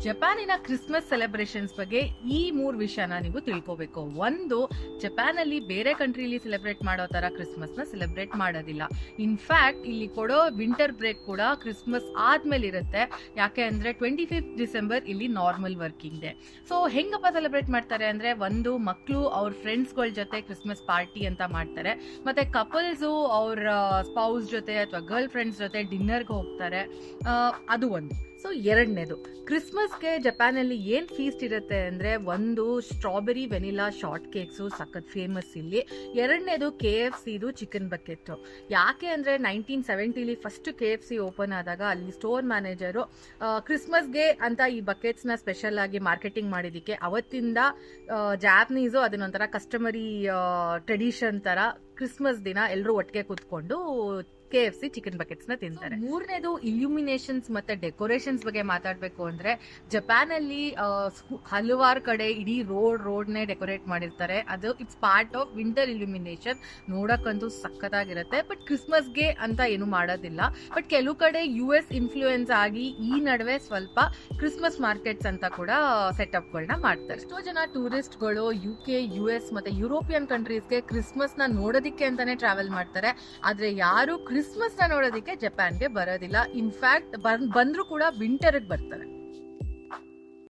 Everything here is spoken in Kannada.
ಜಪಾನಿನ ಕ್ರಿಸ್ಮಸ್ ಸೆಲೆಬ್ರೇಷನ್ಸ್ ಬಗ್ಗೆ ಈ 3 ವಿಷಯನ ನೀವು ತಿಳ್ಕೋಬೇಕು. ಒಂದು, ಜಪಾನ್ ಅಲ್ಲಿ ಬೇರೆ ಕಂಟ್ರಿಲಿ ಸೆಲೆಬ್ರೇಟ್ ಮಾಡೋ ತರ ಕ್ರಿಸ್ಮಸ್ ನ ಸೆಲೆಬ್ರೇಟ್ ಮಾಡೋದಿಲ್ಲ. ಇನ್ಫ್ಯಾಕ್ಟ್ ಇಲ್ಲಿ ಕೊಡೋ ವಿಂಟರ್ ಬ್ರೇಕ್ ಕೂಡ ಕ್ರಿಸ್ಮಸ್ ಆದ್ಮೇಲೆ ಇರುತ್ತೆ. ಯಾಕೆ ಅಂದ್ರೆ 25 ಡಿಸೆಂಬರ್ ಇಲ್ಲಿ ನಾರ್ಮಲ್ ವರ್ಕಿಂಗ್ ಡೇ. ಸೊ ಹೆಂಗಪ್ಪ ಸೆಲೆಬ್ರೇಟ್ ಮಾಡ್ತಾರೆ ಅಂದ್ರೆ, ಒಂದು, ಮಕ್ಕಳು ಅವ್ರ ಫ್ರೆಂಡ್ಸ್ಗಳ ಜೊತೆ ಕ್ರಿಸ್ಮಸ್ ಪಾರ್ಟಿ ಅಂತ ಮಾಡ್ತಾರೆ. ಮತ್ತೆ ಕಪಲ್ಸು ಅವ್ರ ಸ್ಪೌಸ್ ಜೊತೆ ಅಥವಾ ಗರ್ಲ್ ಫ್ರೆಂಡ್ಸ್ ಜೊತೆ ಡಿನ್ನರ್ಗೆ ಹೋಗ್ತಾರೆ. ಅದು ಒಂದು. ಸೊ ಎರಡನೇದು, ಕ್ರಿಸ್ಮಸ್ಗೆ ಜಪಾನ್ ಅಲ್ಲಿ ಏನ್ ಫೀಸ್ಟ್ ಇರುತ್ತೆ ಅಂದ್ರೆ, ಒಂದು, ಸ್ಟ್ರಾಬೆರಿ ವೆನಿಲಾ ಶಾರ್ಟ್ ಕೇಕ್ಸು ಸಖತ್ ಫೇಮಸ್ ಇಲ್ಲಿ. ಎರಡನೇದು KFC ಚಿಕನ್ ಬಕೆಟ್. ಯಾಕೆ ಅಂದ್ರೆ 1970 ಫಸ್ಟ್ KFC ಓಪನ್ ಆದಾಗ ಅಲ್ಲಿ ಸ್ಟೋರ್ ಮ್ಯಾನೇಜರು ಕ್ರಿಸ್ಮಸ್ಗೆ ಅಂತ ಈ ಬಕೆಟ್ಸ್ ನ ಸ್ಪೆಷಲ್ ಆಗಿ ಮಾರ್ಕೆಟಿಂಗ್ ಮಾಡಿದಕ್ಕೆ ಅವತ್ತಿಂದ ಜಾಪನೀಸು ಅದನ್ನೊಂಥರ ಕಸ್ಟಮರಿ ಟ್ರೆಡಿಷನ್ ತರ ಕ್ರಿಸ್ಮಸ್ ದಿನ ಎಲ್ಲರೂ ಒಟ್ಟಿಗೆ ಕೂತ್ಕೊಂಡು KFC ಚಿಕನ್ ಬಕೆಟ್ಸ್ ನ ತಿಂತಾರೆ. ಮೂರನೇದು, ಇಲ್ಯುಮಿನೇಷನ್ಸ್ ಮತ್ತೆ ಡೆಕೋರೇಷನ್ಸ್ ಬಗ್ಗೆ ಮಾತಾಡ್ಬೇಕು ಅಂದ್ರೆ, ಜಪಾನ್ ಅಲ್ಲಿ ಹಲವಾರು ಕಡೆ ಇಡೀ ರೋಡ್ ನೇ ಡೆಕೋರೇಟ್ ಮಾಡಿರ್ತಾರೆ. ಅದು it's part of winter illumination. ನೋಡಕ್ಕಂತೂ ಸಖತ್ತಾಗಿರುತ್ತೆ. ಬಟ್ ಕ್ರಿಸ್ಮಸ್ಗೆ ಅಂತ ಏನು ಮಾಡೋದಿಲ್ಲ. ಬಟ್ ಕೆಲವು ಕಡೆ US ಇನ್ಫ್ಲೂಯೆನ್ಸ್ ಆಗಿ ಈ ನಡುವೆ ಸ್ವಲ್ಪ ಕ್ರಿಸ್ಮಸ್ ಮಾರ್ಕೆಟ್ಸ್ ಅಂತ ಕೂಡ ಸೆಟಪ್ ಗಳನ್ನ ಮಾಡ್ತಾರೆ. ಎಷ್ಟೋ ಜನ ಟೂರಿಸ್ಟ್ ಗಳು UK, US ಮತ್ತೆ ಯುರೋಪಿಯನ್ ಕಂಟ್ರೀಸ್ಗೆ ಕ್ರಿಸ್ಮಸ್ ನ ನೋಡೋದಿಕ್ಕೆ ಅಂತಾನೆ ಟ್ರಾವೆಲ್ ಮಾಡ್ತಾರೆ. ಆದ್ರೆ ಯಾರು ಕ್ರಿಸ್ಮಸ್ ನ ನೋಡೋದಿಕ್ಕೆ ಜಪಾನ್ಗೆ ಬರೋದಿಲ್ಲ. ಇನ್ಫ್ಯಾಕ್ಟ್ ಬಂದ್ರು ಕೂಡ ವಿಂಟರ್ಗೆ ಬರ್ತಾರೆ.